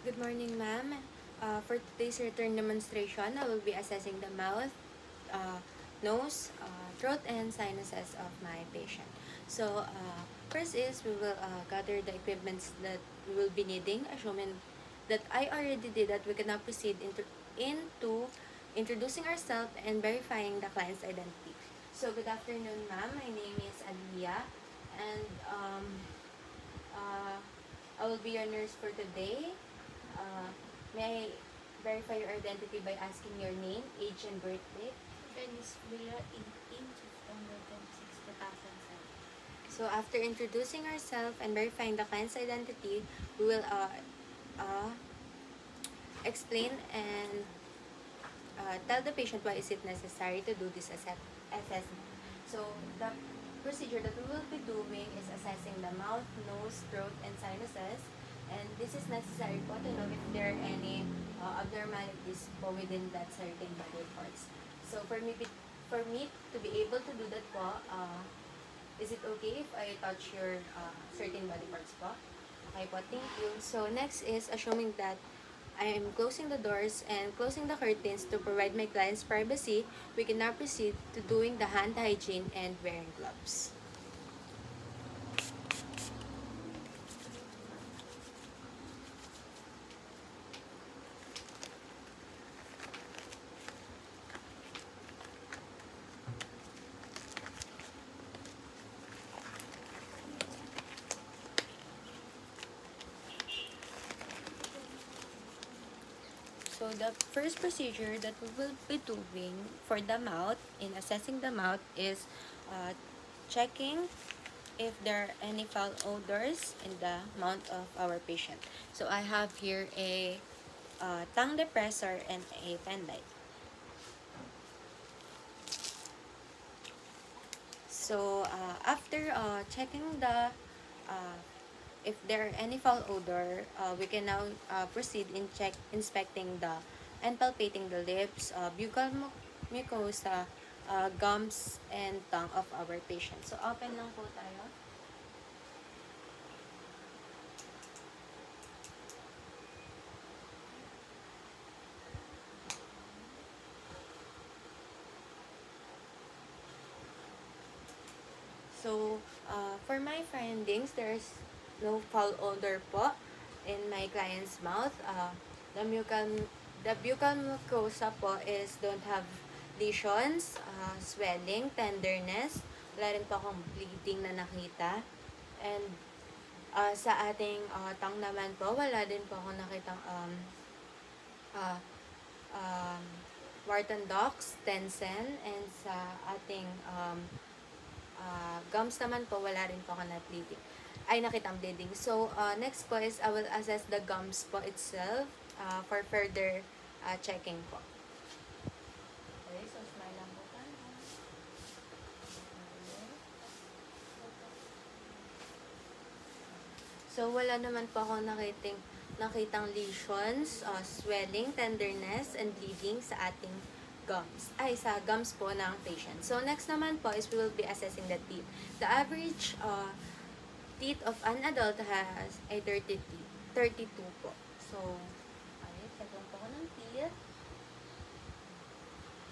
Good morning, ma'am. For today's return demonstration, I will be assessing the mouth, nose, throat, and sinuses of my patient. So, first is we will gather the equipments that we will be needing, assuming that I already did that. We can now proceed into introducing ourselves and verifying the client's identity. So, good afternoon, ma'am. My name is Alia, and uh, I will be your nurse for today. Uh, may I verify your identity by asking your name, age, and birth date? Venezuela in 26, 2007. So after introducing ourselves and verifying the client's identity, we will uh, explain and tell the patient why is it necessary to do this assessment. So the procedure that we will be doing is assessing the mouth, nose, throat, and sinuses. And this is necessary po to know if there are any abnormalities po within that certain body parts. So for me to be able to do that po, is it okay if I touch your certain body parts po? Okay po, thank you. So next is assuming that I am closing the doors and closing the curtains to provide my clients privacy, we can now proceed to doing the hand hygiene and wearing gloves. So the first procedure that we will be doing for the mouth in assessing the mouth is checking if there are any foul odors in the mouth of our patient. So I have here a tongue depressor and a pen light. So after checking the uh, if there are any foul odor, we can now proceed in inspecting the and palpating the lips, buccal mucosa, gums, and tongue of our patient. So open lang po tayo. So for my findings, there's no foul odor po in my client's mouth. The buccal mucosa po is don't have lesions, swelling, tenderness. Wala rin po akong bleeding na nakita. And sa ating tongue naman po, wala din po ako nakitang uh, um, Wharton Docs, Tencent, and sa ating gums naman po, wala rin po ako na bleeding. Ay, nakitang bleeding. So, next po is I will assess the gums po itself for further checking po. Okay, so smile lang po tayo. So, wala naman po ako nakitang lesions, swelling, tenderness, and bleeding sa ating gums. Ay, sa gums po ng patient. So, next naman po is we will be assessing the teeth. The average teeth of an adult has a 32 po. So, okay, check lang po ako ng teeth.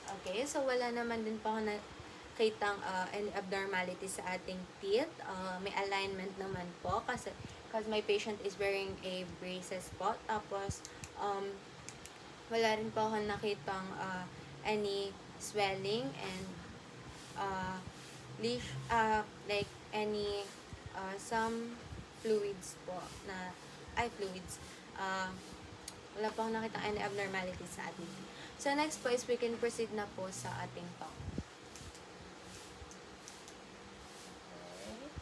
Okay, so wala naman din po ako nakitang any abnormality sa ating teeth. May alignment naman po kasi because my patient is wearing a braces po. Tapos, wala rin po ako nakitang any swelling and like any some fluids po na fluids. Wala po akong nakitang any abnormality sa ating teeth. So, next po is we can proceed na po sa ating tongue. Okay.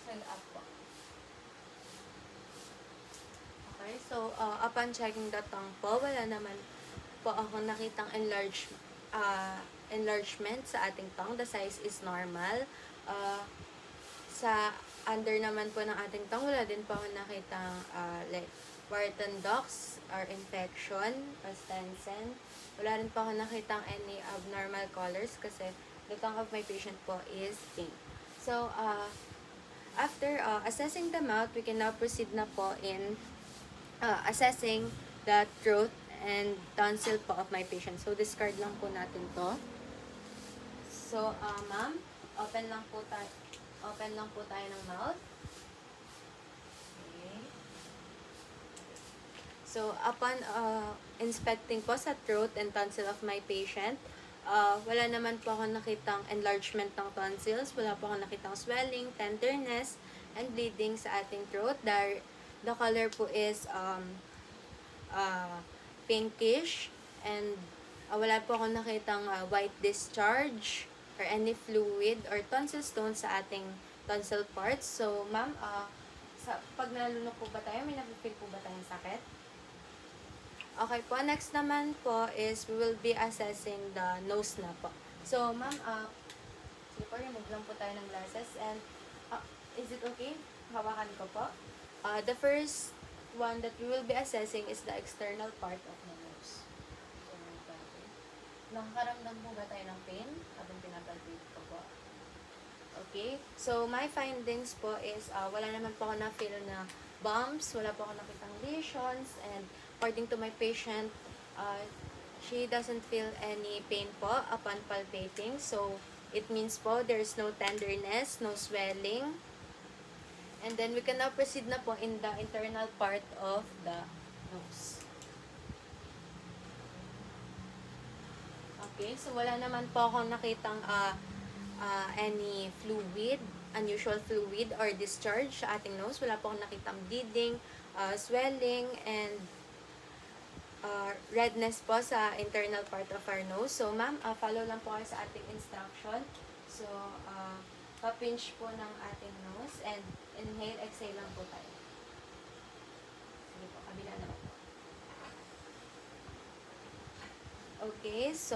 Stand up po. Okay, so upon checking the tongue po, wala naman po ako nakitang enlargement sa ating tongue. The size is normal. Sa under naman po ng ating tongue, wala din po ako nakitang like Wharton Docs or infection or Stensen. Wala rin po ako nakitang any abnormal colors kasi the tongue of my patient po is pink. So, after assessing the mouth, we can now proceed na po in assessing the throat and tonsil po of my patient. So, discard lang po natin to. So, ma'am, open lang po tayo ng mouth. Okay. So, upon inspecting po sa throat and tonsil of my patient, wala naman po ako nakitang enlargement ng tonsils, wala po ako nakitang swelling, tenderness, and bleeding sa ating throat. The color po is pinkish, and wala po ako nakitang white discharge or any fluid or tonsil stones sa ating tonsil parts. So, ma'am, pag nalunok po ba tayo, may napipil po ba tayong sakit? Okay po, next naman po is we will be assessing the nose na po. So, ma'am, sige po, remove lang po tayo ng glasses. And, is it okay? Hawakan ko po. The first one that we will be assessing is the external part of the nose. So, nakakaramdam po ba tayo ng pain habang pinapalpate ko po? Okay, so my findings po is wala naman po ako na-feel na bumps, wala po ako nakitang lesions, and according to my patient, she doesn't feel any pain po upon palpating. So, it means po there's no tenderness, no swelling. And then, we can now proceed na po in the internal part of the nose. Okay, so wala naman po akong nakitang any fluid, unusual fluid or discharge sa ating nose. Wala po akong nakitang bleeding, swelling, and redness po sa internal part of our nose. So, ma'am, follow lang po kayo sa ating instruction. So, pa-pinch po ng ating nose and inhale, exhale lang po tayo. Sige po, kabila naman po. Okay, so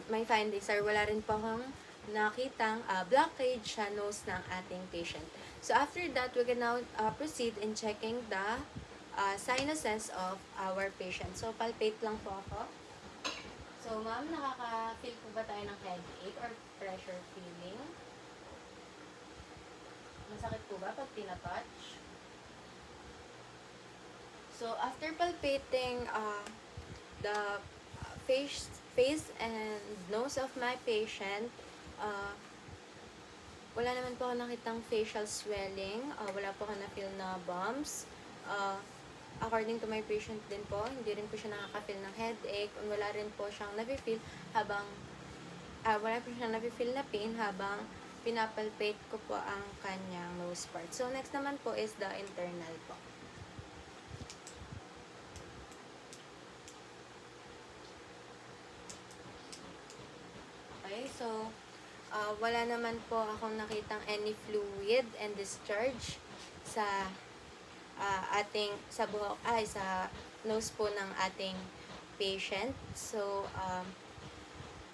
my findings are wala rin po akong nakitang blockage sa nose ng ating patient. So, after that, we can now proceed in checking the sinuses of our patient. So, palpate lang po ako. So, ma'am, nakaka-feel po ba tayo ng headache or pressure feeling? Masakit po ba pag tinatouch? So, after palpating the face and nose of my patient, wala naman po ako nakitang facial swelling, wala po ako na-feel na bumps. According to my patient din po, hindi rin po siya nakaka-feel ng headache, wala rin po siyang nafe-feel na pain habang pinapalpate ko po ang kanyang nose part. So, next naman po is the internal po. Okay, so, wala naman po akong nakitang any fluid and discharge sa sa nose po ng ating patient. So,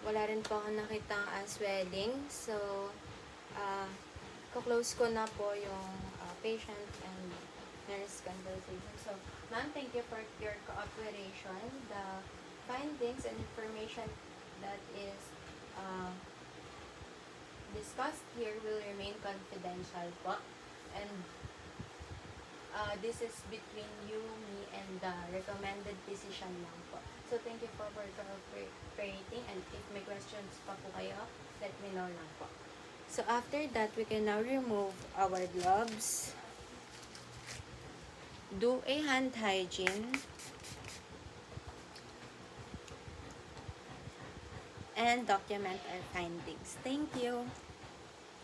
wala rin po akong nakitang swelling. So, kuklose ko na po yung patient and nurse conversation. So, ma'am, thank you for your cooperation. The findings and information that is discussed here will remain confidential po. And this is between you, me, and the recommended physician lang po. So, thank you for cooperating, and if may questions pa po kayo, let me know lang po. So, after that, we can now remove our gloves, do a hand hygiene, and document our findings. Thank you.